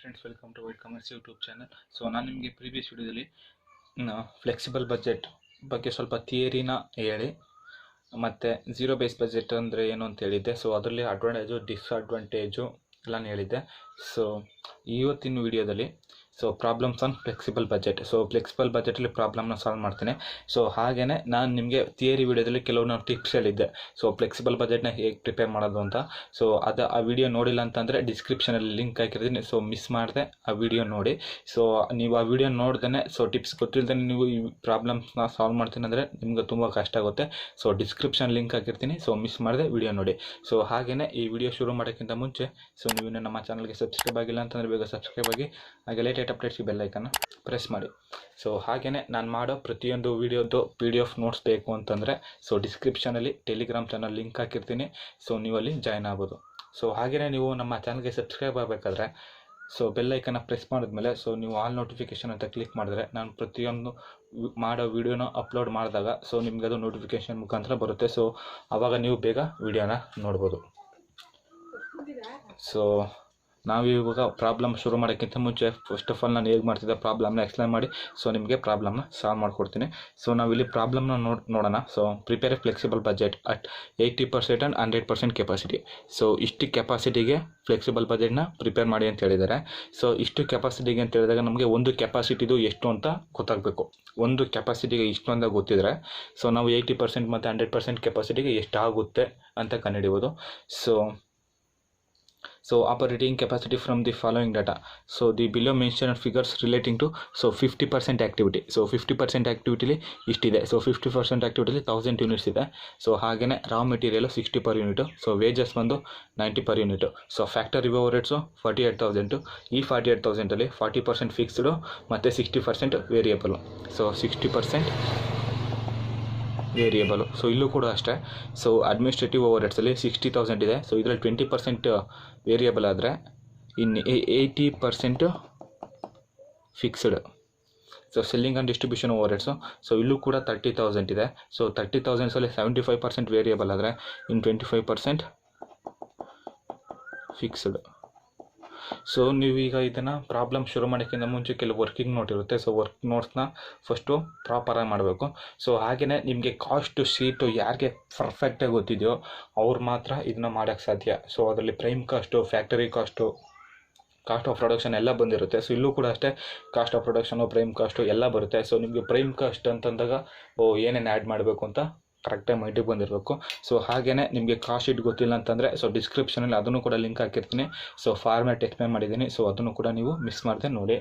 Friends, welcome to White Commerce YouTube channel. So ನಾನು ನಿಮಗೆ previous ವಿಡಿಯೋದಲ್ಲಿ ಫ್ಲೆಕ್ಸಿಬಲ್ ಬಜೆಟ್ ಬಗ್ಗೆ ಸ್ವಲ್ಪ ಥಿಯರಿನ ಹೇಳಿ ಮತ್ತು ಝೀರೋ ಬೇಸ್ ಬಜೆಟ್ ಅಂದರೆ ಏನು ಅಂತ ಹೇಳಿದ್ದೆ. ಸೊ ಅದರಲ್ಲಿ ಅಡ್ವಾಂಟೇಜು ಡಿಸ್ಅಡ್ವಾಂಟೇಜು ಎಲ್ಲನೂ ಹೇಳಿದ್ದೆ. ಸೊ ಇವತ್ತಿನ ವಿಡಿಯೋದಲ್ಲಿ problems on flexible budget. Flexible ಬಜೆಟಲ್ಲಿ ಪ್ರಾಬ್ಲಮ್ನ ಸಾಲ್ವ್ ಮಾಡ್ತೀನಿ. ಹಾಗೆಯೇ ನಾನು ನಿಮಗೆ ಥಿಯರಿ ವಿಡಿಯೋದಲ್ಲಿ ಕೆಲವು ಟಿಪ್ಸ್ ಹೇಳಿದ್ದೆ. ಫ್ಲೆಕ್ಸಿಬಲ್ ಬಜೆಟ್ನ ಹೇಗೆ ಪ್ರಿಪೇರ್ ಮಾಡೋದು ಅಂತ. ಆ ವಿಡಿಯೋ ನೋಡಿಲ್ಲ ಅಂತಂದರೆ ಡಿಸ್ಕ್ರಿಪ್ಷನಲ್ಲಿ ಲಿಂಕ್ ಹಾಕಿರ್ತೀನಿ. ಮಿಸ್ ಮಾಡದೆ ಆ ವಿಡಿಯೋ ನೋಡಿ. ನೀವು ಆ ವಿಡಿಯೋ ನೋಡ್ದೇ ಟಿಪ್ಸ್ ಗೊತ್ತಿಲ್ಲದೆ ನೀವು ಈ ಪ್ರಾಬ್ಲಮ್ಸ್ನ ಸಾಲ್ವ್ ಮಾಡ್ತೀನಿ ಅಂದರೆ ನಿಮ್ಗೆ ತುಂಬ ಕಷ್ಟ ಆಗುತ್ತೆ. ಡಿಸ್ಕ್ರಿಪ್ಷನ್ ಲಿಂಕ್ ಹಾಕಿರ್ತೀನಿ. ಮಿಸ್ ಮಾಡದೆ ವಿಡಿಯೋ ನೋಡಿ. ಹಾಗೆಯೇ ಈ ವಿಡಿಯೋ ಶುರು ಮಾಡೋಕ್ಕಿಂತ ಮುಂಚೆ ನೀವು ನಮ್ಮ ಚಾನಲ್ಗೆ ಸಬ್ಸ್ಕ್ರೈಬ್ ಆಗಿಲ್ಲ ಅಂತಂದರೆ ಬೇಗ ಸಬ್ಸ್ಕ್ರೈಬ್ ಆಗಿ, ಹಾಗೆ ಲೇಟೆಸ್ಟ್ ಅಪ್ಡೇಟ್ಸ್ಗೆ ಬೆಲ್ ಐಕನ್ನ ಪ್ರೆಸ್ ಮಾಡಿ. ಹಾಗೆಯೇ ನಾನು ಮಾಡೋ ಪ್ರತಿಯೊಂದು ವಿಡಿಯೋದು PDF ನೋಟ್ಸ್ ಬೇಕು ಅಂತಂದರೆ ಡಿಸ್ಕ್ರಿಪ್ಷನಲ್ಲಿ ಟೆಲಿಗ್ರಾಮ್ ಚಾನಲ್ ಲಿಂಕ್ ಹಾಕಿರ್ತೀನಿ. ನೀವು ಅಲ್ಲಿ ಜಾಯ್ನ್ ಆಗ್ಬೋದು. ಹಾಗೆಯೇ ನೀವು ನಮ್ಮ ಚಾನಲ್ಗೆ ಸಬ್ಸ್ಕ್ರೈಬ್ ಆಗಬೇಕಾದ್ರೆ ಬೆಲ್ ಐಕನ್ನ ಪ್ರೆಸ್ ಮಾಡಿದ್ಮೇಲೆ ನೀವು ಆಲ್ ನೋಟಿಫಿಕೇಷನ್ ಅಂತ ಕ್ಲಿಕ್ ಮಾಡಿದ್ರೆ ನಾನು ಪ್ರತಿಯೊಂದು ಮಾಡೋ ವಿಡಿಯೋನ ಅಪ್ಲೋಡ್ ಮಾಡಿದಾಗ ನಿಮಗೆ ಅದು ನೋಟಿಫಿಕೇಷನ್ ಮುಖಾಂತರ ಬರುತ್ತೆ. ಆವಾಗ ನೀವು ಬೇಗ ವಿಡಿಯೋನ ನೋಡ್ಬೋದು. ನಾವು ಇವಾಗ ಪ್ರಾಬ್ಲಮ್ ಶುರು ಮಾಡೋಕ್ಕಿಂತ ಮುಂಚೆ ಫಸ್ಟ್ ಆಫ್ ಆಲ್ ನಾನು ಹೇಗೆ ಮಾಡ್ತಿದ್ದೆ ಪ್ರಾಬ್ಲಮ್ನ ಎಕ್ಸ್ಪ್ಲೈನ್ ಮಾಡಿ ನಿಮಗೆ ಪ್ರಾಬ್ಲಮ್ನ ಸಾಲ್ವ್ ಮಾಡಿಕೊಡ್ತೀನಿ. ನಾವಿಲ್ಲಿ ಪ್ರಾಬ್ಲಮ್ನ ನೋಡೋಣ. Prepare A flexible budget at 80% and 100% capacity. ಇಷ್ಟು ಕೆಪಾಸಿಟಿಗೆ ಫ್ಲೆಕ್ಸಿಬಲ್ ಬಜೆಟ್ನ ಪ್ರಿಪೇರ್ ಮಾಡಿ ಅಂತ ಹೇಳಿದ್ದಾರೆ. ಇಷ್ಟು ಕೆಪಾಸಿಟಿಗೆ ಅಂತ ಹೇಳಿದಾಗ ನಮಗೆ ಒಂದು ಕೆಪಾಸಿಟಿದು ಎಷ್ಟು ಅಂತ ಗೊತ್ತಾಗಬೇಕು. ಒಂದು ಕೆಪಾಸಿಟಿಗೆ ಇಷ್ಟು ಅಂತ ಗೊತ್ತಿದ್ರೆ ನಾವು 80% ಮತ್ತು 100% ಕೆಪಾಸಿಟಿಗೆ ಎಷ್ಟಾಗುತ್ತೆ ಅಂತ ಕಂಡುಹಿಡಿಬೋದು. Operating capacity from the following data. The below mentioned figures relating to 50% activity. 50% activity ಇಷ್ಟಿದೆ. 50% activity 1000 units ಇದೆ. ಹಾಗೆಯೇ raw material 60 per unit. Wages ಬಂದು 90 per ಯೂನಿಟು. ಫ್ಯಾಕ್ಟರಿ ಓವರ್ಹೆಡ್ಸು 48,000. ಈ 48,000ಅಲ್ಲಿ 40% ಫಿಕ್ಸ್ಡು ಮತ್ತು 60% ವೇರಿಯಬಲು. 60% ವೇರಿಯಬಲು. ಇಲ್ಲೂ ಕೂಡ ಅಷ್ಟೇ. ಅಡ್ಮಿನಿಸ್ಟ್ರೇಟಿವ್ ಓವರ್ಹೆಡ್ಸಲ್ಲಿ 60,000 ಇದೆ. ಇದರಲ್ಲಿ 20% ವೇರಿಯಬಲ್ ಆದರೆ ಇನ್ನು 80% ಫಿಕ್ಸ್ಡ್. ಸೆಲ್ಲಿಂಗ್ ಆ್ಯಂಡ್ ಡಿಸ್ಟ್ರಿಬ್ಯೂಷನ್ ಓವರ್ಹೆಡ್ಸು ಇಲ್ಲೂ ಕೂಡ 30,000 ಇದೆ. 30,000 75% ವೇರಿಯಬಲ್ ಆದರೆ ಇನ್ನು 25% ಫಿಕ್ಸ್ಡ್. ನೀವೀಗ ಇದನ್ನು ಪ್ರಾಬ್ಲಮ್ ಶುರು ಮಾಡೋಕ್ಕಿಂತ ಮುಂಚೆ ಕೆಲವು ವರ್ಕಿಂಗ್ ನೋಟ್ ಇರುತ್ತೆ. ವರ್ಕ್ ನೋಟ್ಸ್ನ ಫಸ್ಟು ಪ್ರಾಪರಾಗಿ ಮಾಡಬೇಕು. ಹಾಗೆಯೇ ನಿಮಗೆ ಕಾಸ್ಟ್ ಶೀಟು ಯಾರಿಗೆ ಪರ್ಫೆಕ್ಟಾಗಿ ಗೊತ್ತಿದೆಯೋ ಅವ್ರು ಮಾತ್ರ ಇದನ್ನ ಮಾಡೋಕ್ಕೆ ಸಾಧ್ಯ. ಅದರಲ್ಲಿ prime cost, factory cost, cost of production ಎಲ್ಲ ಬಂದಿರುತ್ತೆ. ಇಲ್ಲೂ ಕೂಡ ಅಷ್ಟೇ cost of production, prime cost ಎಲ್ಲ ಬರುತ್ತೆ. ನಿಮಗೆ ಪ್ರೈಮ್ ಕಾಸ್ಟ್ ಅಂತಂದಾಗ ಏನೇನು ಆ್ಯಡ್ ಮಾಡಬೇಕು ಅಂತ ಕರೆಕ್ಟಾಗಿ ಮೈಂಡಿಗೆ ಬಂದಿರಬೇಕು. ಹಾಗೆಯೇ ನಿಮಗೆ ಕಾಸ್ಟ್ ಶೀಟ್ ಗೊತ್ತಿಲ್ಲ ಅಂತಂದರೆ ಡಿಸ್ಕ್ರಿಪ್ಷನಲ್ಲಿ ಅದನ್ನು ಕೂಡ ಲಿಂಕ್ ಹಾಕಿರ್ತೀನಿ. ಫಾರ್ಮ್ಯಾಟ್ ಎಕ್ಸ್ಪ್ಲೇನ್ ಮಾಡಿದ್ದೀನಿ. ಅದನ್ನು ಕೂಡ ನೀವು ಮಿಸ್ ಮಾಡದೆ ನೋಡಿ.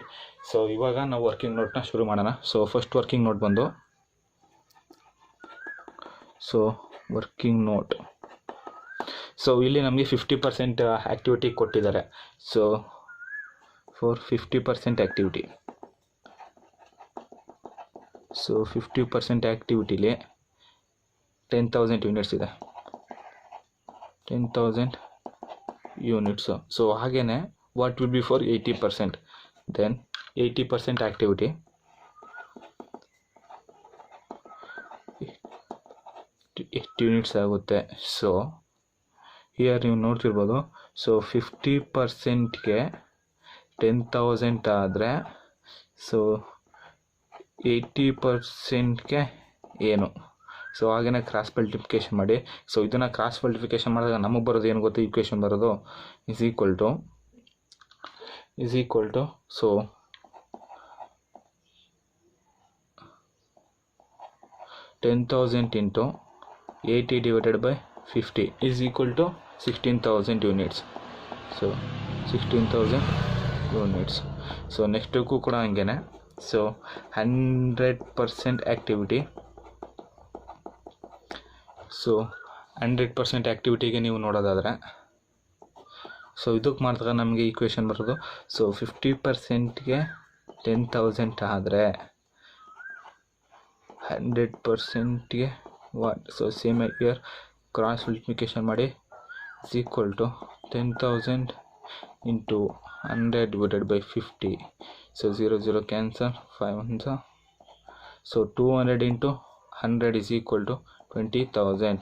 ಇವಾಗ ನಾವು ವರ್ಕಿಂಗ್ ನೋಟ್ನ ಶುರು ಮಾಡೋಣ. ಫಸ್ಟ್ ವರ್ಕಿಂಗ್ ನೋಟ್ ಬಂದು ವರ್ಕಿಂಗ್ ನೋಟ್. ಇಲ್ಲಿ ನಮಗೆ 50% ಆ್ಯಕ್ಟಿವಿಟಿ ಕೊಟ್ಟಿದ್ದಾರೆ. ಫಾರ್ 50% ಆ್ಯಕ್ಟಿವಿಟಿ 50% ಆ್ಯಕ್ಟಿವಿಟಿಲಿ 10,000 ಯೂನಿಟ್ಸ್ ಇದೆ. 10,000 ಯೂನಿಟ್ಸು. ಹಾಗೆಯೇ what will be for 80%. Then 80% activity ಎಷ್ಟು ಯೂನಿಟ್ಸ್ ಆಗುತ್ತೆ. ಹಿಯರ್ ನೀವು ನೋಡ್ತಿರ್ಬೋದು. 50%ಗೆ 10,000 ಆದರೆ 80%ಗೆ ಏನು. ಹಾಗೆಯೇ ಕ್ರಾಸ್ ಮಲ್ಟಿಪ್ಲಿಕೇಶನ್ ಮಾಡಿ. ಇದನ್ನು ಕ್ರಾಸ್ ಮಲ್ಟಿಪ್ಲಿಕೇಶನ್ ಮಾಡಿದಾಗ ನಮಗೆ ಬರೋದು ಏನು ಗೊತ್ತಾ, ಈಕ್ವೇಷನ್ ಬರೋದು is equal to 10,000 into 80 divided by 50 is equal to 16,000 units. 16,000 units. ನೆಕ್ಸ್ಟಕ್ಕೂ ಕೂಡ ಹಂಗೆ 100% ಆ್ಯಕ್ಟಿವಿಟಿ. 100% ಆ್ಯಕ್ಟಿವಿಟಿಗೆ ನೀವು ನೋಡೋದಾದರೆ ಇದಕ್ಕೆ ಮಾಡಿದಾಗ ನಮಗೆ ಈಕ್ವೇಷನ್ ಬರೋದು 50%ಗೆ 10,000 ಆದರೆ 100%ಗೆ what. Same year cross multiplication ಮಾಡಿ is equal to 10,000 into 100 divided by 50. 0 cancel, 5 1 200 into 100 is equal to 20,000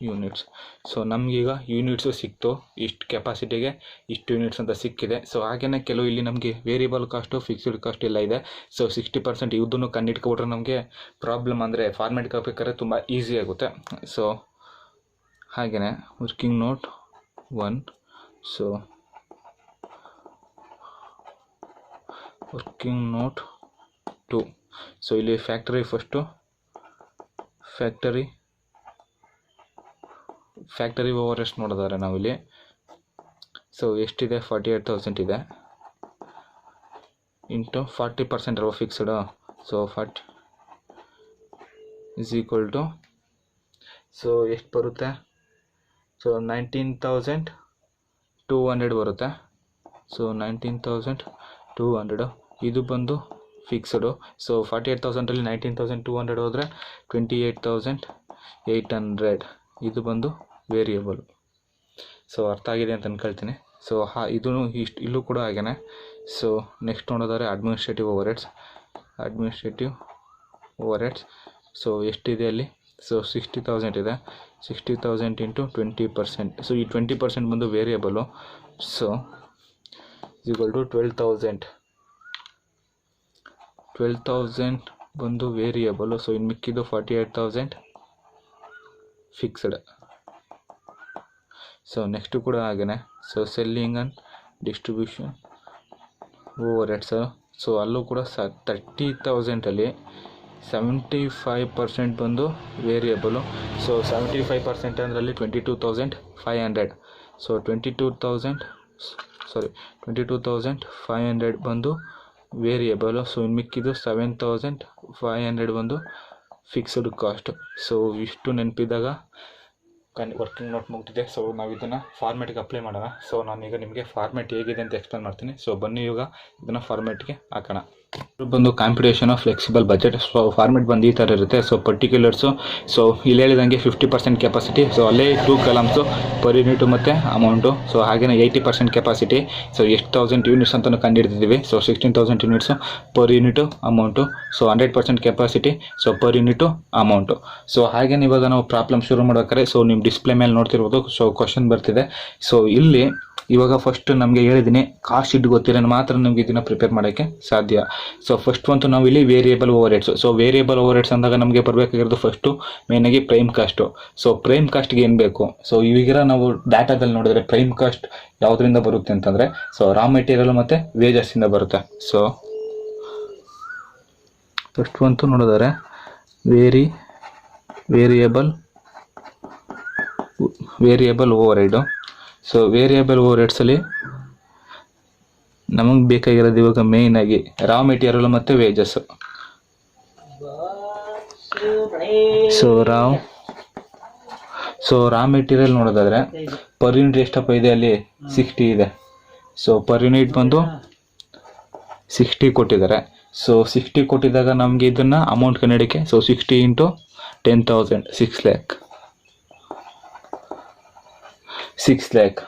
units. So ನಮಗೀಗ ಯೂನಿಟ್ಸು ಸಿಕ್ತು, ಇಷ್ಟು ಕೆಪಾಸಿಟಿಗೆ ಇಷ್ಟು ಯೂನಿಟ್ಸ್ ಅಂತ ಸಿಕ್ಕಿದೆ. ಸೊ ಹಾಗೆಯೇ ಕೆಲವು ಇಲ್ಲಿ ನಮಗೆ ವೇರಿಯಬಲ್ ಕಾಸ್ಟು ಫಿಕ್ಸ್ಡ್ ಕಾಸ್ಟ್ ಎಲ್ಲ ಇದೆ. ಸೊ 60% ಇದನ್ನು ಕಂಡಿಟ್ಕೊಬಿಟ್ರೆ ನಮಗೆ ಪ್ರಾಬ್ಲಮ್ ಅಂದರೆ ಫಾರ್ಮೆಟ್ ಹಾಕಬೇಕಾದ್ರೆ ತುಂಬ ಈಸಿ ಆಗುತ್ತೆ. ಸೊ ಹಾಗೆಯೇ working note 1, so working note 2. So ಇಲ್ಲಿ ಫ್ಯಾಕ್ಟರಿ ಫಸ್ಟು ಫ್ಯಾಕ್ಟರಿ ಓವರ್ ಎಷ್ಟು ನೋಡಿದಾರೆ ನಾವಿಲ್ಲಿ. ಸೊ ಎಷ್ಟಿದೆ 48,000 ಇದೆ ಇಂಟು 40% ಅಲ್ವಾ fixed. So 40 is equal to, so ಎಷ್ಟು ಬರುತ್ತೆ, ಸೊ 19,200 ಬರುತ್ತೆ. ಸೊ 19,200 ಇದು ಬಂದು ಫಿಕ್ಸ್ಡು. ಸೊ 48,000ಅಲ್ಲಿ 19,200 ಹೋದರೆ 28,800 ಇದು ಬಂದು ವೇರಿಯಬಲ್. ಸೊ ಅರ್ಥ ಆಗಿದೆ ಅಂತ ಅಂದ್ಕೊಳ್ತೀನಿ. ಸೊ ಇದೂ ಇಲ್ಲೂ ಕೂಡ ಹಾಗೇನೆ. ಸೊ ನೆಕ್ಸ್ಟ್ ನೋಡೋದಾದ್ರೆ ಅಡ್ಮಿನಿಸ್ಟ್ರೇಟಿವ್ ಓವರ್ ಹೆಡ್ಸ್. ಸೊ ಎಷ್ಟಿದೆ ಅಲ್ಲಿ, ಸೊ 60,000 ಇದೆ. 60,000 ಇಂಟು 20%. ಸೊ ಈ 20% ಬಂದು ವೇರಿಯಬಲು. ಸೊ ಈಕ್ವಲ್ ಟು 12,000 ಬಂದು ವೇರಿಯಬಲು. ಸೊ ಇನ್ನು ಮಿಕ್ಕಿದ್ದು 48,000 ಫಿಕ್ಸ್ಡ್. ಸೊ ನೆಕ್ಸ್ಟು ಕೂಡ ಹಾಗೆಯೇ. So selling and distribution overheads. So ಅಲ್ಲೂ ಕೂಡ 30,000ಅಲ್ಲಿ 75% ಬಂದು ವೇರಿಯಬಲು. ಸೊ 75% ಅದರಲ್ಲಿ 22,500. ಸೊ 22,500 ಬಂದು ವೇರಿಯಬಲು. ಸೊ ಇನ್ನು ಮಿಕ್ಕಿದ್ದು 7,500 ಬಂದು ಫಿಕ್ಸ್ಡ್ ಕಾಸ್ಟ್. ಸೊ ಇಷ್ಟು ನೆನಪಿದ್ದಾಗ ವರ್ಕಿಂಗ್ ನೋಟ್ ಮುಗ್ದಿದೆ. ಸೊ ನಾವು ಇದನ್ನು ಫಾರ್ಮೆಟ್ಗೆ ಅಪ್ಲೈ ಮಾಡೋಣ. ಸೊ ನಾನೀಗ ನಿಮಗೆ ಫಾರ್ಮೆಟ್ ಹೇಗಿದೆ ಅಂತ ಎಕ್ಸ್ಪ್ಲೇನ್ ಮಾಡ್ತೀನಿ. ಸೊ ಬನ್ನಿ ಇವಾಗ ಇದನ್ನು ಫಾರ್ಮೆಟ್ಗೆ ಹಾಕೋಣ. ಬಂದು computation of flexible budget. So format ಬಂದು ಈ ಥರ ಇರುತ್ತೆ. ಸೊ ಪರ್ಟಿಕ್ಯುಲರ್ಸು, ಸೊ ಇಲ್ಲಿ ಹೇಳಿದಂಗೆ 50% ಕೆಪಾಸಿಟಿ. ಸೊ ಅಲ್ಲೇ 2 ಕಾಲಮ್ಸು ಪರ್ ಯೂನಿಟು ಮತ್ತು ಅಮೌಂಟು. ಸೊ ಹಾಗೆಯೇ 80% ಕೆಪಾಸಿಟಿ. ಸೊ ಎಷ್ಟು 1000 ಯೂನಿಟ್ಸ್ ಅಂತಲೂ ಕಂಡುಹಿಡಿದಿದ್ದೀವಿ. So 16,000 units per unit amount. So 100% capacity. So per unit amount. So ಹಾಗೆಯೇ ಇವಾಗ ನಾವು ಪ್ರಾಬ್ಲಮ್ ಶುರು ಮಾಡ್ಬೇಕಾದ್ರೆ, ಸೊ ನಿಮ್ಮ ಡಿಸ್ಪ್ಲೇ ಮೇಲೆ ನೋಡ್ತಿರ್ಬೋದು. ಸೊ ಕ್ವಶನ್ ಬರ್ತಿದೆ. ಸೊ ಇಲ್ಲಿ ಇವಾಗ ಫಸ್ಟ್ ನಮಗೆ ಹೇಳಿದ್ದೀನಿ, ಕಾಸ್ಟ್ ಶೀಟ್ ಗೊತ್ತಿರೋ ಮಾತ್ರ ನಮಗೆ ಇದನ್ನು ಪ್ರಿಪೇರ್ ಮಾಡೋಕ್ಕೆ ಸಾಧ್ಯ. ಸೊ ಫಸ್ಟ್ ಅಂತೂ ನಾವು ಇಲ್ಲಿ variable over heads. So variable over heads ಅಂದಾಗ ನಮಗೆ ಬರಬೇಕಾಗಿರೋದು ಫಸ್ಟು ಮೇನಾಗಿ ಪ್ರೈಮ್ ಕಾಸ್ಟು. ಸೊ ಪ್ರೈಮ್ ಕಾಸ್ಟ್ಗೆ ಏನು ಬೇಕು, ಸೊ ಇವಾಗ ನಾವು ಡಾಟಾದಲ್ಲಿ ನೋಡಿದ್ರೆ ಪ್ರೈಮ್ ಕಾಸ್ಟ್ ಯಾವುದರಿಂದ ಬರುತ್ತೆ ಅಂತಂದರೆ, ಸೊ ರಾ ಮೆಟೀರಿಯಲ್ ಮತ್ತು ವೇಜಸ್ಸಿಂದ ಬರುತ್ತೆ. ಸೊ ಫಸ್ಟ್ ಅಂತೂ ನೋಡಿದರೆ variable overhead. So variable ಓವರ್ ಹೆಡ್ಸಲ್ಲಿ ನಮಗೆ ಬೇಕಾಗಿರೋದು ಇವಾಗ ಮೇಯ್ನಾಗಿ ರಾ ಮೆಟೀರಿಯಲ್ ಮತ್ತು ವೇಜಸ್. ಸೊ ರಾ ಮೆಟೀರಿಯಲ್ ನೋಡೋದಾದರೆ ಪರ್ ಯೂನಿಟ್ ಎಷ್ಟಪ್ಪ ಇದೆ ಅಲ್ಲಿ, 60 ಇದೆ. ಸೊ ಪರ್ ಯೂನಿಟ್ ಬಂದು 60 ಕೊಟ್ಟಿದ್ದಾರೆ. ಸೊ 60 ಕೊಟ್ಟಿದ್ದಾಗ ನಮಗೆ ಇದನ್ನು ಅಮೌಂಟ್ ಕಂಡುಹಿಡಿಯೋಕ್ಕೆ, ಸೊ 60 ಇಂಟು 10,000 6 ಲ್ಯಾಕ್.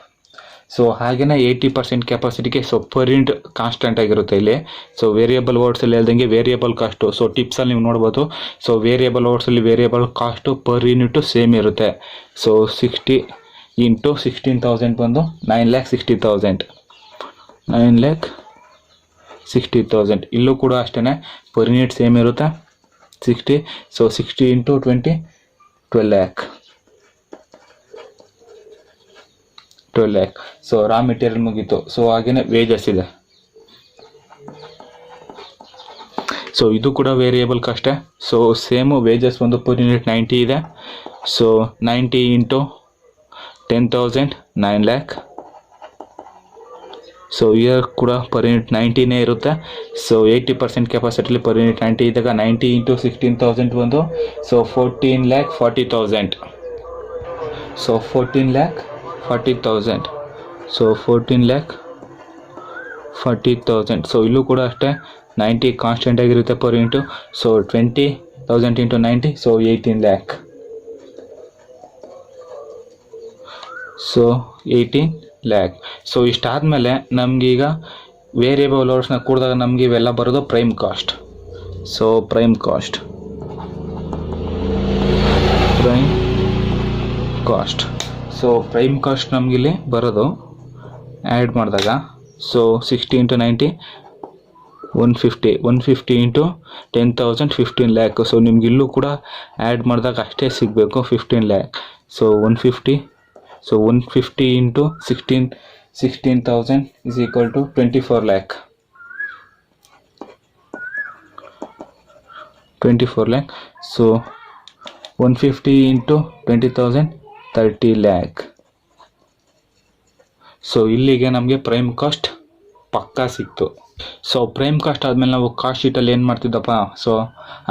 ಸೊ ಹಾಗೆಯೇ 80% ಕೆಪಾಸಿಟಿಗೆ ಸೊ ಪರ್ ಯೂನಿಟ್ ಕಾನ್ಸ್ಟೆಂಟ್ ಆಗಿರುತ್ತೆ ಇಲ್ಲಿ. ಸೊ ವೇರಿಯಬಲ್ ವರ್ಡ್ಸಲ್ಲಿ ಹೇಳ್ದಂಗೆ ವೇರಿಯಬಲ್ ಕಾಸ್ಟು. ಸೊ ಟಿಪ್ಸಲ್ಲಿ ನೀವು ನೋಡ್ಬೋದು. ಸೊ ವೇರಿಯಬಲ್ ವರ್ಡ್ಸಲ್ಲಿ variable cost per unit same ಇರುತ್ತೆ. ಸೊ 60 ಇಂಟು 16,000 ಬಂದು 9,60,000. ಇಲ್ಲೂ ಕೂಡ ಅಷ್ಟೇ ಪರ್ ಯೂನಿಟ್ ಸೇಮ್ ಇರುತ್ತೆ 60. So 60 into 20 12 lac. So raw material ಮುಗೀತು. ಸೊ ಹಾಗೆಯೇ ವೇಜಸ್ ಇದೆ. ಸೊ ಇದು ಕೂಡ ವೇರಿಯಬಲ್ ಕಾಸ್ಟೇ. ಸೊ ಸೇಮು ವೇಜಸ್ ಒಂದು ಪರ್ ಯೂನಿಟ್ 90 ಇದೆ. So 90 into 10,000 9 lac. So here ಕೂಡ ಪರ್ ಯೂನಿಟ್ 90ನೇ ಇರುತ್ತೆ. ಸೊ 80% ಕೆಪಾಸಿಟಿಲಿ ಪರ್ ಯೂನಿಟ್ 90 ಇದ್ದಾಗ 90 ಇಂಟು 16,000 ಬಂದು ಸೊ 14,40,000. ಸೊ 14,40,000. ಸೊ 14,40,000. ಸೊ ಇಲ್ಲೂ ಕೂಡ ಅಷ್ಟೇ 90 ಕಾನ್ಸ್ಟೆಂಟ್ ಆಗಿರುತ್ತೆ per unit. So 20,000 into 90 so 18 lakh. So 18 lakh. So ಇಷ್ಟಾದಮೇಲೆ ನಮಗೀಗ ವೇರಿಯಬಲ್ ವರ್ಡ್ಸ್ನ ಕೂಡಿದಾಗ ನಮಗೆ ಇವೆಲ್ಲ ಬರೋದು prime cost. So prime cost. So prime cost ನಮಗಿಲ್ಲಿ ಬರೋದು ಆ್ಯಡ್ ಮಾಡಿದಾಗ ಸೊ 60 × 90 150 ಇಂಟು 10,000 15 ಲ್ಯಾಕ್. ಸೊ ನಿಮ್ಗೆ ಇಲ್ಲೂ ಕೂಡ ಆ್ಯಡ್ ಮಾಡಿದಾಗ ಅಷ್ಟೇ ಸಿಗಬೇಕು 15 lac. So 150 into 16,000 is equal to 24 lakh. 24 lakh. So 150 into 20,000 30 lakh. So ಇಲ್ಲಿಗೆ ನಮಗೆ ಪ್ರೈಮ್ ಕಾಸ್ಟ್ ಪಕ್ಕಾ ಸಿಕ್ತು. ಸೊ ಪ್ರೈಮ್ ಕಾಸ್ಟ್ ಆದಮೇಲೆ ನಾವು ಕಾಸ್ಟ್ ಶೀಟಲ್ಲಿ ಏನು ಮಾಡ್ತಿದ್ದಪ್ಪ, ಸೊ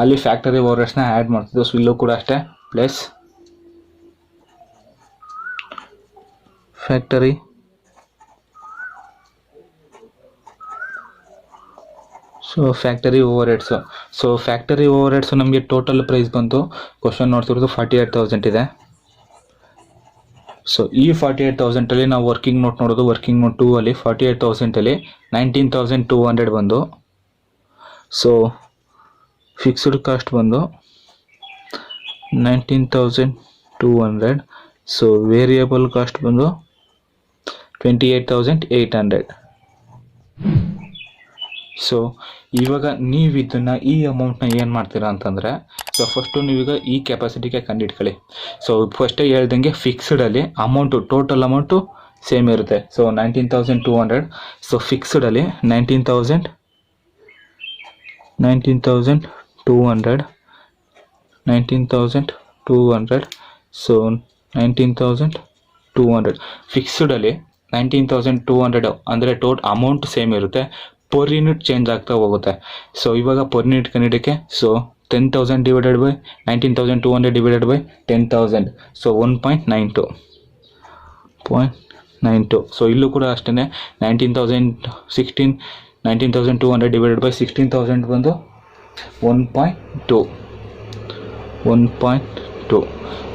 ಅಲ್ಲಿ ಫ್ಯಾಕ್ಟರಿ ಓವರ್ಹೆಡ್ಸ್ನ ಆ್ಯಡ್ ಮಾಡ್ತಿದ್ದೋ. ಸೊ ಇಲ್ಲೂ ಕೂಡ ಅಷ್ಟೇ plus factory factory overheads. So factory overheads ನಮಗೆ ಟೋಟಲ್ ಪ್ರೈಸ್ ಬಂತು, ಕ್ವಶನ್ ನೋಡ್ತಿರೋದು 48,000 ಇದೆ. ಸೊ ಈ 48,000ಅಲ್ಲಿ ನಾವು ವರ್ಕಿಂಗ್ ನೋಟ್ ನೋಡೋದು, ವರ್ಕಿಂಗ್ ನೋಟ್ 2 ಅಲ್ಲಿ 48,000ಅಲ್ಲಿ 19,200 ಬಂದು. ಸೊ ಫಿಕ್ಸ್ಡ್ ಕಾಸ್ಟ್ ಬಂದು 19,200. ಸೊ ವೇರಿಯಬಲ್ ಕಾಸ್ಟ್ ಬಂದು 28,800. ಸೊ ಇವಾಗ ನೀವು ಇದನ್ನು ಈ ಅಮೌಂಟ್ನ ಏನು ಮಾಡ್ತೀರಾ ಅಂತಂದರೆ, ಸೊ ಫಸ್ಟು ನೀವೀಗ ಈ ಕೆಪಾಸಿಟಿಗೆ ಕಂಡಿಡ್ಕೊಳ್ಳಿ. ಸೊ ಫಸ್ಟೇ ಹೇಳ್ದಂಗೆ ಫಿಕ್ಸ್ಡಲ್ಲಿ ಅಮೌಂಟು ಟೋಟಲ್ ಅಮೌಂಟು ಸೇಮ್ ಇರುತ್ತೆ. ಸೊ 19,200. ಸೊ ಫಿಕ್ಸ್ಡಲ್ಲಿ 19,200 ಸೊ 19,200 ಫಿಕ್ಸ್ಡಲ್ಲಿ 19,200 ಅಂದರೆ ಅಮೌಂಟ್ ಸೇಮ್ ಇರುತ್ತೆ, ಪರ್ ಯೂನಿಟ್ ಚೇಂಜ್ ಆಗ್ತಾ ಹೋಗುತ್ತೆ. ಸೊ ಇವಾಗ ಪರ್ ಯೂನಿಟ್ ಕಂಡಿಡೋಕ್ಕೆ so 10,000 divided by 19,200 divided by 10,000. So 1.92. So ಇಲ್ಲೂ ಕೂಡ ಅಷ್ಟೇ 19,200 ಡಿವೈಡೆಡ್ ಬೈ 16,000 ಬಂದು 1.2.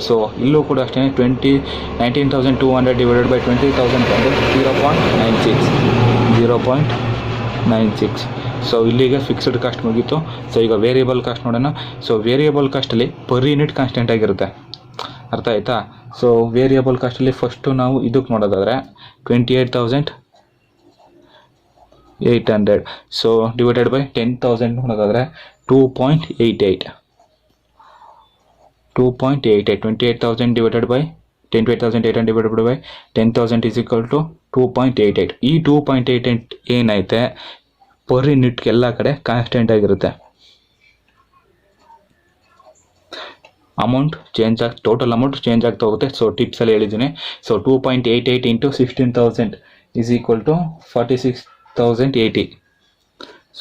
ಸೊ ಇಲ್ಲೂ ಕೂಡ ಅಷ್ಟೇ 19,200 ಡಿವೈಡೆಡ್ ಬೈ 20,000 ಬಂದು 0.96. ಸೊ ಇಲ್ಲಿಗೆ ಫಿಕ್ಸ್ಡ್ ಕಾಸ್ಟ್ ಮುಗೀತು. ಸೊ ಈಗ ವೇರಿಯಬಲ್ ಕಾಸ್ಟ್ ನೋಡೋಣ. ಸೊ ವೇರಿಯಬಲ್ ಕಾಸ್ಟಲ್ಲಿ ಪರ್ ಯೂನಿಟ್ ಕಾನ್ಸ್ಟೆಂಟ್ ಆಗಿರುತ್ತೆ, ಅರ್ಥ ಆಯ್ತಾ? ಸೊ ವೇರಿಯಬಲ್ ಕಾಸ್ಟಲ್ಲಿ ಫಸ್ಟು ನಾವು ಇದಕ್ಕೆ ನೋಡೋದಾದರೆ 28,800. ಸೊ ಡಿವೈಡೆಡ್ ಬೈ 10,000 ನೋಡೋದಾದರೆ 2.88. 28,000 divided by 28,800 divided by 10,000 is equal to 2.88. ಈ 2.88 ಏನೈತೆ ಪರ್ ಯೂನಿಟ್ ಎಲ್ಲ ಕಡೆ ಕಾನ್ಸ್ಟೆಂಟ್ ಆಗಿರುತ್ತೆ. ಅಮೌಂಟ್ ಟೋಟಲ್ ಅಮೌಂಟ್ ಚೇಂಜ್ ಆಗ್ತಾ ಹೋಗುತ್ತೆ. ಸೊ ಟಿಪ್ಸಲ್ಲಿ ಹೇಳಿದ್ದೀನಿ. So 2.88 into 16,000 is equal to 46,080.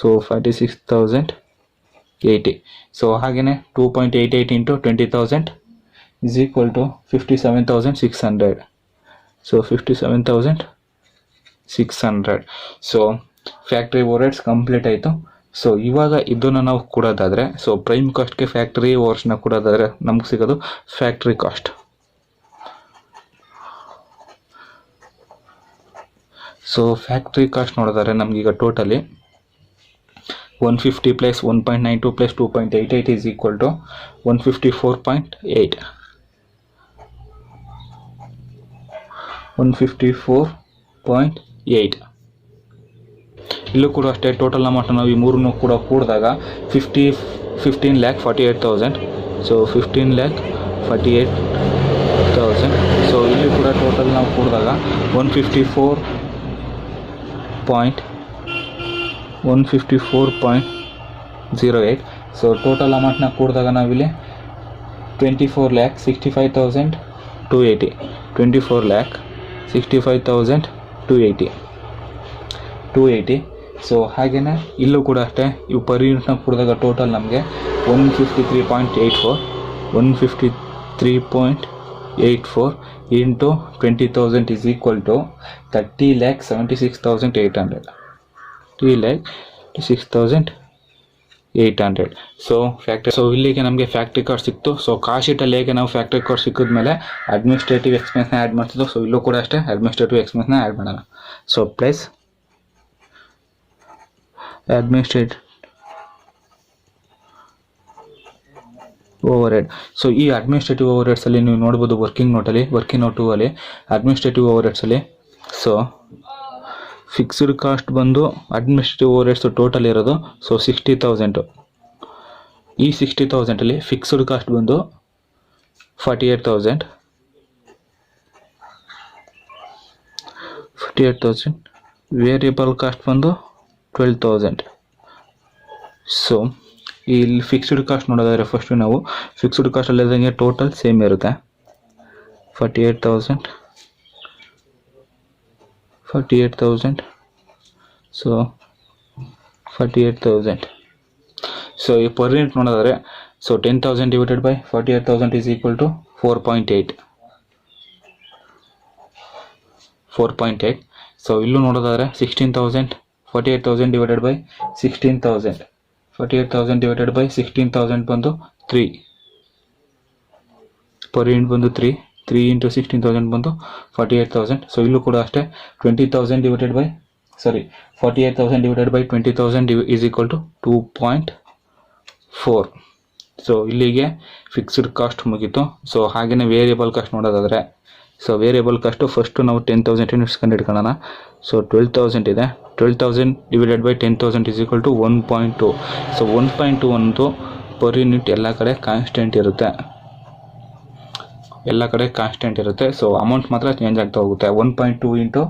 So 46,080. So ಹಾಗೆಯೇ 2.88 into 20,000 is equal to 57,600. So 57,600. So factory overheads complete ಆಯಿತು. ಸೊ ಇವಾಗ ಇದನ್ನು ನಾವು ಕೊಡೋದಾದರೆ, ಸೊ ಪ್ರೈಮ್ ಕಾಸ್ಟ್ಗೆ ಫ್ಯಾಕ್ಟ್ರಿ ಓವರ್ಸ್ನ ಕೊಡೋದಾದರೆ ನಮ್ಗೆ ಸಿಗೋದು factory cost. So factory cost ನೋಡೋದಾದ್ರೆ ನಮಗೀಗ totally 150 plus 1.92 plus 2.88 is equal to 154.8. 154.8. ಇಲ್ಲೂ ಕೂಡ ಅಷ್ಟೇ ಟೋಟಲ್ ಅಮೌಂಟ್ ನಾವು ಈ ಮೂರನ್ನು ಕೂಡ ಕೂಡಿದಾಗ 15,48,000. ಸೊ 15,48,000. ಸೊ ಇಲ್ಲಿ ಕೂಡ ಟೋಟಲ್ ನಾವು ಕೂಡಿದಾಗ 154.08. ಸೊ ಟೋಟಲ್ ಅಮೌಂಟ್ನ ಕೂಡಿದಾಗ ನಾವಿಲ್ಲಿ 24,65,280. 24,65,280. ಸೊ ಹಾಗೆಯೇ ಇಲ್ಲೂ ಕೂಡ ಅಷ್ಟೇ ಇವು ಪರ್ ಯೂನಿಟ್ನ ಕೂಡಿದಾಗ ಟೋಟಲ್ ನಮಗೆ 153.84 into 20,000 is equal to 30,76,800. 30,76,800. So ಇಲ್ಲಿಗೆ ನಮಗೆ ಫ್ಯಾಕ್ಟ್ರಿ ಕಾಸ್ಟ್ ಸಿಕ್ತು. ಸೊ ಕಾಸ್ಟ್ ಶೀಟಲ್ಲಿ ಹೇಗೆ ನಾವು ಫ್ಯಾಕ್ಟ್ರಿ ಕಾಸ್ಟ್ ಸಿಕ್ಕಿದ್ಮೇಲೆ ಅಡ್ಮಿನಿಸ್ಟ್ರೇಟಿವ್ ಎಕ್ಸ್ಪೆನ್ಸ್ನ ಆ್ಯಡ್ ಮಾಡ್ತಿದ್ದೋ, ಸೊ ಇಲ್ಲೂ ಕೂಡ ಅಷ್ಟೇ ಅಡ್ಮಿನಿಸ್ಟ್ರೇಟಿವ್ ಎಕ್ಸ್ಪೆನ್ಸ್ನ ಆ್ಯಡ್ ಮಾಡೋಣ. So plus overhead. So ಈ ಅಡ್ಮಿನಿಸ್ಟ್ರೇಟಿವ್ ಓವರ್ ಹೆಡ್ಸಲ್ಲಿ ನೀವು ನೋಡ್ಬೋದು ವರ್ಕಿಂಗ್ ನೋಟ್ 2 ಅಲ್ಲಿ ಅಡ್ಮಿನಿಸ್ಟ್ರೇಟಿವ್ ಓವರ್ ಹೆಡ್ಸಲ್ಲಿ. ಸೊ ಫಿಕ್ಸ್ಡ್ ಕಾಸ್ಟ್ ಬಂದು ಅಡ್ಮಿನಿಸ್ಟ್ರೇಟಿವ್ ಓವರ್ ಹೆಡ್ಸ್ ಟೋಟಲ್ ಇರೋದು ಸೊ 60,000. ಈ 60,000ಅಲ್ಲಿ ಫಿಕ್ಸ್ಡ್ ಕಾಸ್ಟ್ ಬಂದು 48,000, ವೇರಿಯಬಲ್ ಕಾಸ್ಟ್ ಬಂದು 12,000. ಸೊ ಇಲ್ಲಿ ಫಿಕ್ಸ್ಡ್ ಕಾಸ್ಟ್ ನೋಡೋದಾದ್ರೆ ಫಸ್ಟು ನಾವು ಫಿಕ್ಸ್ಡ್ ಕಾಸ್ಟ್ ಅಲ್ಲಿದ್ದಂಗೆ ಟೋಟಲ್ ಸೇಮ್ ಇರುತ್ತೆ 48,000. ಸೊ 48,000. ಸೊ ಈ ಪರ್ ಯೂನಿಟ್ ನೋಡೋದಾದ್ರೆ so 10,000 divided by 48,000 is equal to 4.8. So ಇಲ್ಲೂ ನೋಡೋದಾದ್ರೆ 16,000, 48,000 ಡಿವೈಡೆಡ್ ಬೈ 16,000, 48,000 ಡಿವೈಡೆಡ್ ಬೈ 16,000 ಬಂದು 3 ಪರ್ ಯೂನಿಟ್ ಬಂದು 3 ಇಂಟು 16,000 ಬಂದು 48,000. ಸೊ ಇಲ್ಲೂ ಕೂಡ ಅಷ್ಟೇ 48,000 divided by 20,000 is equal to 2.4. So ಇಲ್ಲಿಗೆ ಫಿಕ್ಸ್ಡ್ ಕಾಸ್ಟ್ ಮುಗೀತು. ಸೊ ಹಾಗೆಯೇ ವೇರಿಯಬಲ್ ಕಾಸ್ಟ್ ನೋಡೋದಾದರೆ ಸೊ ವೇರಿಯಬಲ್ ಕಾಸ್ಟು ಫಸ್ಟು ನಾವು 10,000 ಯೂನಿಟ್ಸ್ ಕಂಡುಹಿಡ್ಕೊಳ್ಳೋಣ. ಸೊ 12,000 ಇದೆ. 12,000 divided by 10,000 is equal to 1.2. So 1.2 ಒಂದು ಪರ್ ಯೂನಿಟ್ ಎಲ್ಲ ಕಡೆ ಕಾನ್ಸ್ಟೆಂಟ್ ಇರುತ್ತೆ. ಸೊ ಅಮೌಂಟ್ ಮಾತ್ರ ಚೇಂಜ್ ಆಗ್ತಾ ಹೋಗುತ್ತೆ. 1.2 into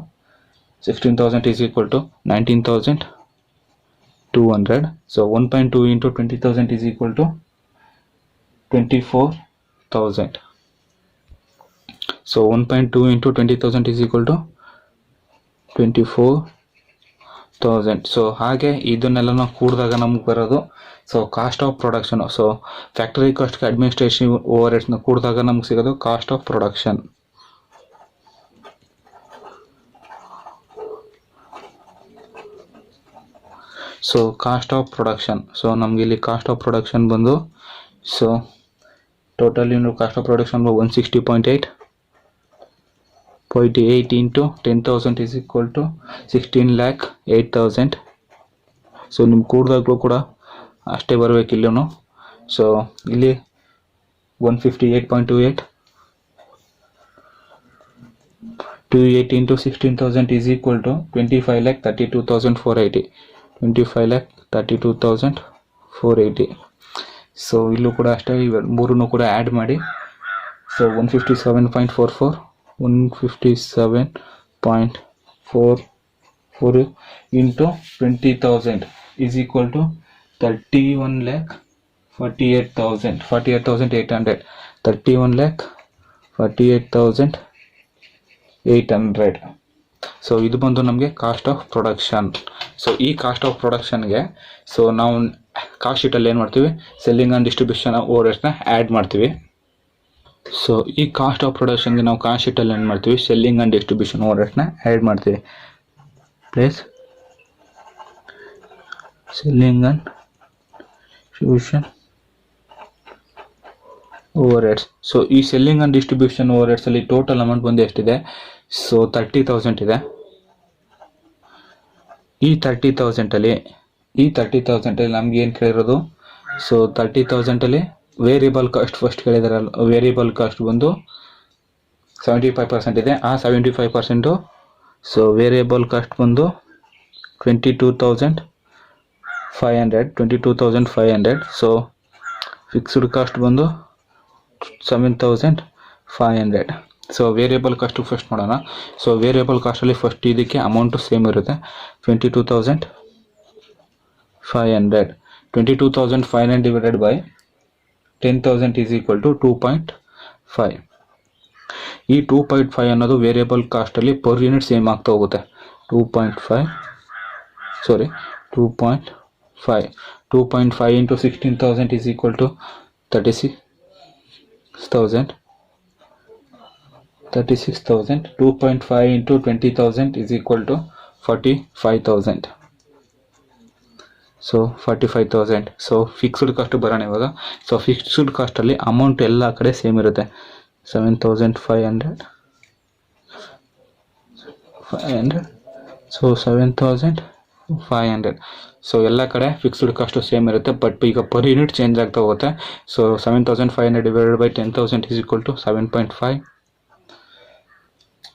16,000 is equal to 19,200. So 1.2 into 20,000 is equal to 24,000. So 1.2 into 20,000 is equal to 24,000. So ಹಾಗೆ ಇದನ್ನೆಲ್ಲ ಕೂಡಿದಾಗ ನಮ್ಗೆ ಬರೋದು so cost of production. So factory ಕಾಸ್ಟ್ಗೆ ಅಡ್ಮಿನಿಸ್ಟ್ರೇಷನ್ ಓವರ್ ಹೆಡ್ಸ್ನ ಕೂಡಿದಾಗ ನಮ್ಗೆ ಸಿಗೋದು cost of production. So cost of production. So ನಮಗೆ ಇಲ್ಲಿ ಕಾಸ್ಟ್ ಆಫ್ ಪ್ರೊಡಕ್ಷನ್ ಬಂದು so total cost of production 160.8 into 10,000 is equal to 16,08,000. So ನಿಮ್ಮ ಕೂಡಿದಾಗಲೂ ಕೂಡ ಅಷ್ಟೇ ಬರಬೇಕು ಇಲ್ಲೂ. ಸೊ ಇಲ್ಲಿ 158.28 into 16,000 is equal to 25,32,480. 25,32,480. So ಇಲ್ಲೂ ಕೂಡ ಅಷ್ಟೇ ಮೂರನ್ನು ಕೂಡ ಆ್ಯಡ್ ಮಾಡಿ. So 157.44 into 20,000 is equal to 31,48,800. 31,48,800. So ಇದು ಬಂದು ನಮಗೆ ಕಾಸ್ಟ್ ಆಫ್ ಪ್ರೊಡಕ್ಷನ್. ಸೊ ಈ ಕಾಸ್ಟ್ ಆಫ್ ಪ್ರೊಡಕ್ಷನ್ಗೆ ಸೊ ನಾವು ಕಾಸ್ಟ್ ಶೀಟಲ್ಲಿ ಏನು ಮಾಡ್ತೀವಿ, ಸೆಲ್ಲಿಂಗ್ ಆ್ಯಂಡ್ ಡಿಸ್ಟ್ರಿಬ್ಯೂಷನ್ ಓವರ್ ಹೆಡ್ಸ್ನ ಆ್ಯಡ್ ಮಾಡ್ತೀವಿ. ಸೊ ಈ ಕಾಸ್ಟ್ ಆಫ್ ಪ್ರೊಡಕ್ಷನ್ಗೆ ನಾವು ಕಾಸ್ಟ್ ಶೀಟಲ್ಲಿ ಏನು ಮಾಡ್ತೀವಿ, ಸೆಲ್ಲಿಂಗ್ ಆ್ಯಂಡ್ ಡಿಸ್ಟ್ರಿಬ್ಯೂಷನ್ ಓವರ್ ಹೆಡ್ಸ್ನ ಆ್ಯಡ್ ಮಾಡ್ತೀವಿ. Plus selling and distribution overheads. So ಈ ಸೆಲ್ಲಿಂಗ್ ಆ್ಯಂಡ್ ಡಿಸ್ಟ್ರಿಬ್ಯೂಷನ್ ಓವರ್ ಹೆಡ್ಸಲ್ಲಿ ಟೋಟಲ್ ಅಮೌಂಟ್ ಬಂದು ಎಷ್ಟಿದೆ, ಸೊ 30,000 ಇದೆ. ಈ 30,000 ನಮ್ಗೆ ಏನು ಕೇಳಿರೋದು, ಸೊ 30,000 ವೇರಿಯಬಲ್ ಕಾಸ್ಟ್ ಫಸ್ಟ್ ಕೇಳಿದಾರಲ್ಲ, ವೇರಿಯಬಲ್ ಕಾಸ್ಟ್ ಬಂದು 75% ಇದೆ. ಆ 75% ಸೊ ವೇರಿಯಬಲ್ ಕಾಸ್ಟ್ ಬಂದು 22,500. ಸೊ ಫಿಕ್ಸ್ಡ್ ಕಾಸ್ಟ್ ಬಂದು 7,500. ಸೊ ವೇರಿಯಬಲ್ ಕಾಸ್ಟು ಫಸ್ಟ್ ನೋಡೋಣ. ಸೊ ವೇರಿಯಬಲ್ ಕಾಸ್ಟಲ್ಲಿ ಫಸ್ಟ್ ಇದಕ್ಕೆ ಅಮೌಂಟು ಸೇಮ್ ಇರುತ್ತೆ 22,500. 22,500 divided by 10,000 is equal to 2.5. ಈ 2.5 ಅನ್ನೋದು ವೇರಿಯಬಲ್ ಕಾಸ್ಟಲ್ಲಿ ಪರ್ ಯೂನಿಟ್ ಸೇಮ್ ಆಗ್ತಾ ಹೋಗುತ್ತೆ. 2.5 into 16,000 is equal to 36,000. 2.5 into 20,000 is equal to 45,000. So 45,000. So fixed cost ಬರೋಣ ಇವಾಗ. ಸೊ ಫಿಕ್ಸ್ಡ್ ಕಾಸ್ಟಲ್ಲಿ ಅಮೌಂಟ್ ಎಲ್ಲ ಕಡೆ ಸೇಮ್ ಇರುತ್ತೆ. 7,500. ಸೊ 7,500 500. ಸೊ ಎಲ್ಲ ಕಡೆ ಫಿಕ್ಸ್ಡ್ ಕಾಸ್ಟು ಸೇಮ್ ಇರುತ್ತೆ, ಬಟ್ ಈಗ ಪರ್ ಯೂನಿಟ್ ಚೇಂಜ್ ಆಗ್ತಾ ಹೋಗುತ್ತೆ. So 7500 divided by 10,000 is equal to 7.5,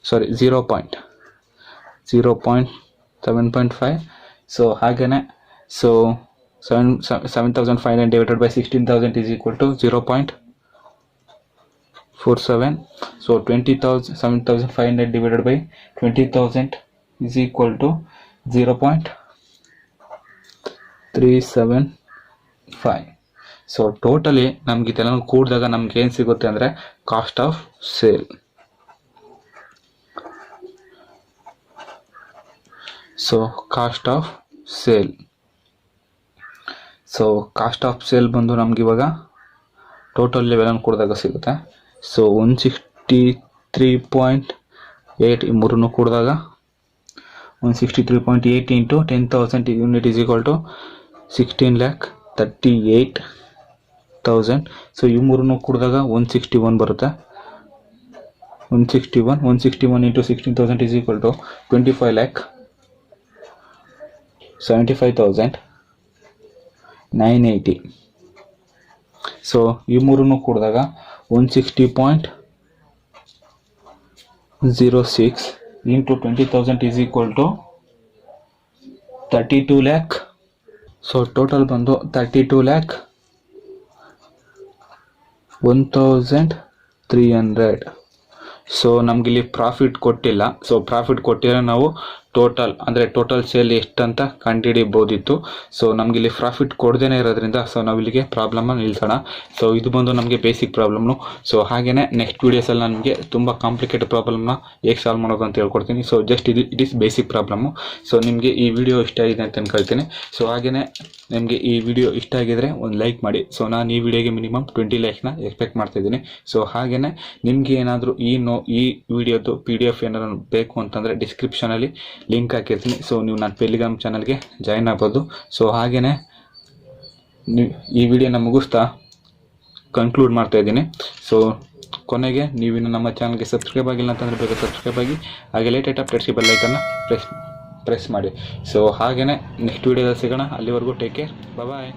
sorry 0.7.5. So ಹಾಗೆಯೇ so 7,500 divided by 16,000 is equal to 0.47. So 7,500 divided by 20,000 is equal to 0.375. So totally ನಮ್ಗೆ ಇದೆಲ್ಲ ಕೂಡಿದಾಗ ನಮ್ಗೆ ಏನು ಸಿಗುತ್ತೆ ಅಂದರೆ cost of sale. So cost of sale ಬಂದು ನಮ್ಗೆ ಇವಾಗ ಟೋಟಲ್ ಲೆವೆಲ್ ಕೂಡಿದಾಗ ಸಿಗುತ್ತೆ. ಸೊ 163.8 ಈ ಮೂರನ್ನು ಕೂಡಿದಾಗ 163.8 into 10,000 unit is equal to 16,38,000. So ಈ ಮೂರನ್ನು ಕೂಡಿದಾಗ 161 ಬರುತ್ತೆ. 161 into 16,000 is equal to 25,75,980. So ಈ ಮೂರನ್ನು ಕೂಡಿದಾಗ 160.06 into 20,000 is equal to 32 lakh. So total ಬಂದು 32,01,300. ಸೊ ನಮಗಿಲ್ಲಿ ಪ್ರಾಫಿಟ್ ಕೊಟ್ಟಿಲ್ಲ. ಸೊ ಪ್ರಾಫಿಟ್ ಕೊಟ್ಟಿರೋ ನಾವು ಟೋಟಲ್ ಸೇಲ್ ಎಷ್ಟಂತ ಕಂಡುಹಿಡಿಯಬಹುದಿತ್ತು. ಸೊ ನಮಗಿಲ್ಲಿ ಪ್ರಾಫಿಟ್ ಕೊಡದೇನೆ ಇರೋದ್ರಿಂದ ಸೊ ನಾವಿಲ್ಲಿಗೆ ಪ್ರಾಬ್ಲಮ್ನ ನಿಲ್ಲಿಸೋಣ. ಸೊ ಇದು ಬಂದು ನಮಗೆ ಬೇಸಿಕ್ ಪ್ರಾಬ್ಲಮ್ನು. ಸೊ ಹಾಗೆಯೇ ನೆಕ್ಸ್ಟ್ ವೀಡಿಯೋಸಲ್ಲಿ ನನಗೆ ತುಂಬ ಕಾಂಪ್ಲಿಕೇಟೆಡ್ ಪ್ರಾಬ್ಲಮ್ನ ಹೇಗೆ ಸಾಲ್ವ್ ಮಾಡೋದು ಅಂತ ಹೇಳ್ಕೊಡ್ತೀನಿ. So just it is basic problem. So ನಿಮಗೆ ಈ ವಿಡಿಯೋ ಇಷ್ಟ ಆಗಿದೆ ಅಂತ ಅನ್ಕೊಳ್ತೀನಿ. ಸೊ ಹಾಗೆಯೇ ನಿಮಗೆ ಈ ವಿಡಿಯೋ ಇಷ್ಟ ಆಗಿದ್ರೆ ಒಂದು ಲೈಕ್ ಮಾಡಿ. ಸೊ ನಾನು ಈ ವಿಡಿಯೋಗೆ ಮಿನಿಮಮ್ 20 ಲೈಕ್ನ ಎಕ್ಸ್ಪೆಕ್ಟ್ ಮಾಡ್ತಿದ್ದೀನಿ. ಸೊ ಹಾಗೆಯೇ ನಿಮಗೆ ಏನಾದರೂ ಈ ವಿಡಿಯೋದು PDF ಏನಾದ್ರು ಬೇಕು ಅಂತಂದರೆ ಡಿಸ್ಕ್ರಿಪ್ಷನಲ್ಲಿ ಲಿಂಕ್ ಹಾಕಿರ್ತೀನಿ. ಸೊ ನೀವು ನನ್ನ ಟೆಲಿಗ್ರಾಮ್ ಚಾನಲ್ಗೆ ಜಾಯ್ನ್ ಆಗ್ಬೋದು. ಸೊ ಹಾಗೆಯೇ ಈ ವಿಡಿಯೋನ ಮುಗಿಸ್ತಾ ಕನ್ಕ್ಲೂಡ್ ಮಾಡ್ತಾ ಇದ್ದೀನಿ. ಸೊ ಕೊನೆಗೆ ನೀವಿನ್ನು ನಮ್ಮ ಚಾನಲ್ಗೆ ಸಬ್ಸ್ಕ್ರೈಬ್ ಆಗಿಲ್ಲ ಅಂತಂದರೆ ಬೇಗ ಸಬ್ಸ್ಕ್ರೈಬ್ ಆಗಿ, ಹಾಗೆ ಲೇಟೆಸ್ಟ್ ಅಪ್ಡೇಟ್ಸ್ಗೆ ಬೆಲ್ ಐಕನ್ನ ಪ್ರೆಸ್ ಮಾಡಿ. ಸೊ ಹಾಗೆಯೇ ನೆಕ್ಸ್ಟ್ ವಿಡಿಯೋದಲ್ಲಿ ಸಿಗೋಣ. ಅಲ್ಲಿವರೆಗೂ ಟೇಕ್ ಕೇರ್, ಬಾಯ್.